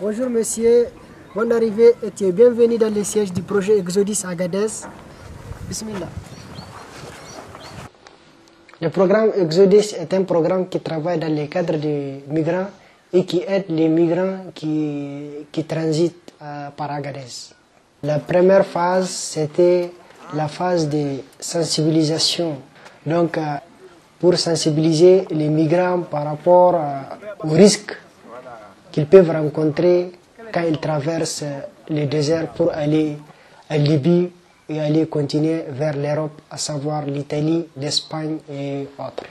Bonjour monsieur, bonne arrivée et tu es bienvenu dans le siège du projet Exodus Agadez. Bismillah. Le programme Exodus est un programme qui travaille dans le cadre des migrants et qui aide les migrants qui transitent par Agadez. La première phase, c'était la phase de sensibilisation. Donc, pour sensibiliser les migrants par rapport aux risques qu'ils peuvent rencontrer quand ils traversent le désert pour aller en Libye et aller continuer vers l'Europe, à savoir l'Italie, l'Espagne et autres.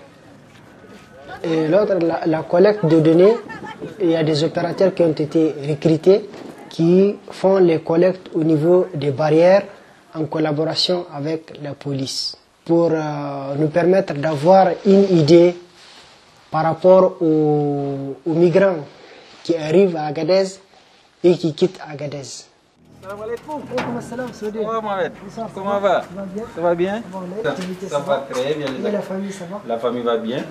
Et l'autre, la collecte de données, il y a des opérateurs qui ont été recrutés qui font les collectes au niveau des barrières en collaboration avec la police pour nous permettre d'avoir une idée par rapport aux migrants qui arrivent à Agadez et qui quittent Agadez. Salam alaikum. Mohamed. Comment va? Ça va bien? Ça va très bien. Et la famille, ça va? La famille va bien.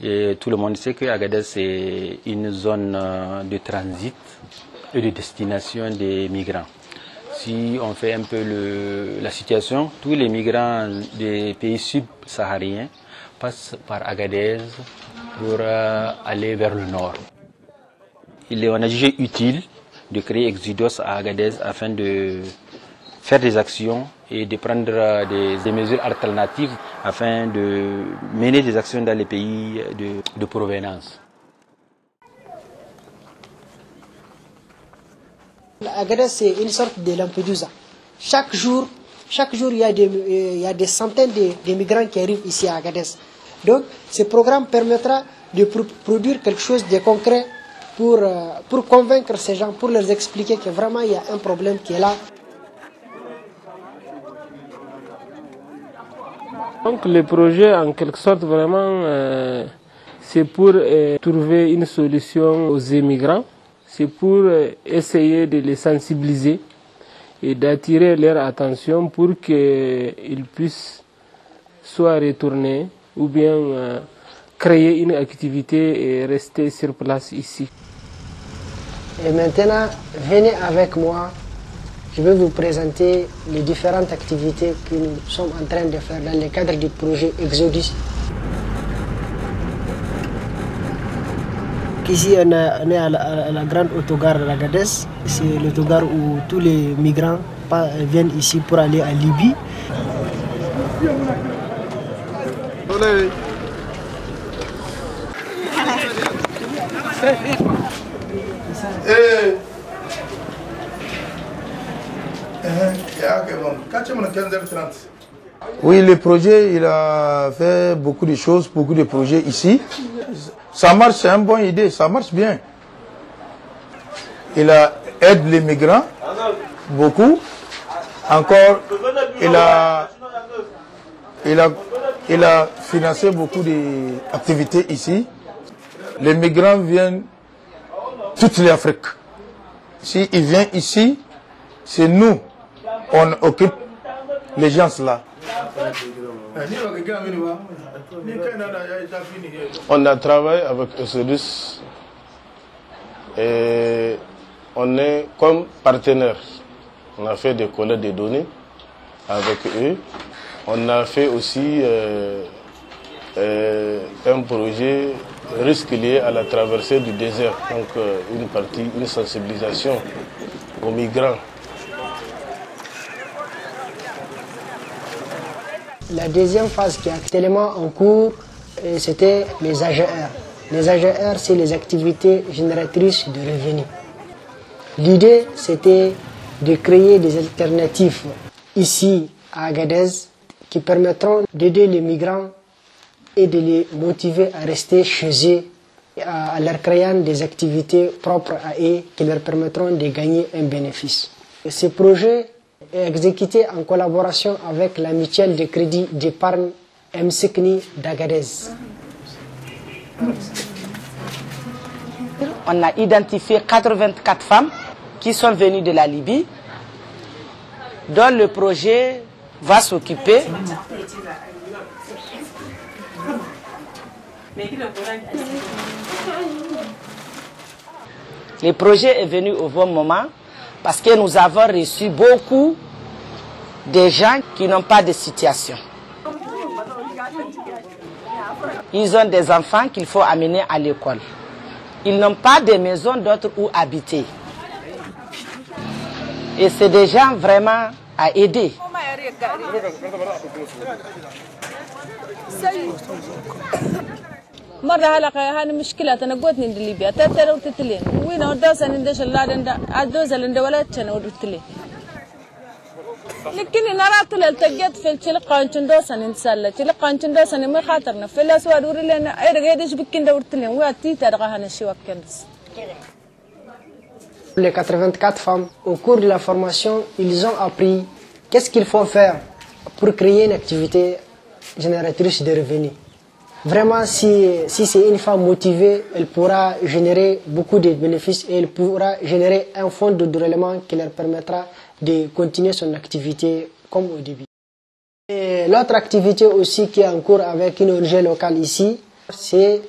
Et tout le monde sait que Agadez c'est une zone de transit et de destination des migrants. Si on fait un peu la situation, tous les migrants des pays subsahariens passent par Agadez pour aller vers le nord. On a jugé utile de créer Exodus à Agadez afin de faire des actions et de prendre des mesures alternatives afin de mener des actions dans les pays de provenance. Agadez, c'est une sorte de Lampedusa. Chaque jour, il y a des centaines de migrants qui arrivent ici à Agadez. Donc, ce programme permettra de produire quelque chose de concret pour convaincre ces gens, pour leur expliquer que vraiment il y a un problème qui est là. Donc le projet en quelque sorte vraiment c'est pour trouver une solution aux immigrants, c'est pour essayer de les sensibiliser et d'attirer leur attention pour qu'ils puissent soit retourner ou bien créer une activité et rester sur place ici. Et maintenant, venez avec moi, je vais vous présenter les différentes activités que nous sommes en train de faire dans le cadre du projet Exodus. Ici, on est à la grande autogare de l'Agadez. C'est l'autogare où tous les migrants viennent ici pour aller à Libye. Oui, le projet, il a fait beaucoup de choses, beaucoup de projets ici. Ça marche, c'est une bonne idée, ça marche bien. Il aide les migrants, beaucoup. Encore, il a financé beaucoup d'activités ici. Les migrants viennent toute l'Afrique. S'ils viennent ici, c'est nous, on occupe les gens là. On a travaillé avec Exodus et on est comme partenaire. On a fait des collectes de données avec eux. On a fait aussi un projet risque lié à la traversée du désert, donc une sensibilisation aux migrants. La deuxième phase qui est actuellement en cours, c'était les AGR. Les AGR, c'est les activités génératrices de revenus. L'idée, c'était de créer des alternatives ici à Agadez qui permettront d'aider les migrants et de les motiver à rester chez eux en leur créant des activités propres à eux qui leur permettront de gagner un bénéfice. Ce projet est exécuté en collaboration avec la mutuelle de crédit d'épargne MSECNI d'Agadez. On a identifié 84 femmes qui sont venues de la Libye, dont le projet va s'occuper. Le projet est venu au bon moment parce que nous avons reçu beaucoup de gens qui n'ont pas de situation. Ils ont des enfants qu'il faut amener à l'école. Ils n'ont pas de maison d'autres où habiter. Et c'est des gens vraiment à aider. مرة هلا هاني مشكلة أنا قوتني عند ليبيا تتر وتتلين وين أوداس عند شلاد عند أدوز عند ولا تشنا ودتلين لكن أنا رأيت التجت في الشلقة عندوس عند سلة شلقة عندوس عند ما خاطرنا في الأسود وريلنا إيش بكين دورتلين وياتي ترى هنا شيء وكنس. Les 84 femmes, au cours de la formation, ils ont appris qu'est-ce qu'il faut faire pour créer une activité génératrice de revenus. Vraiment, si c'est une femme motivée, elle pourra générer beaucoup de bénéfices et elle pourra générer un fonds de déroulement qui leur permettra de continuer son activité comme au début. Et l'autre activité aussi qui est en cours avec une ONG locale ici, c'est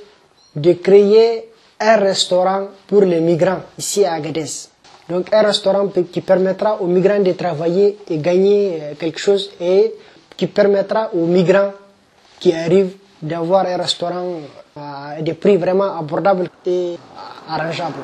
de créer un restaurant pour les migrants ici à Agadez. Donc un restaurant qui permettra aux migrants de travailler et gagner quelque chose et qui permettra aux migrants qui arrivent d'avoir un restaurant à des prix vraiment abordables et arrangeables.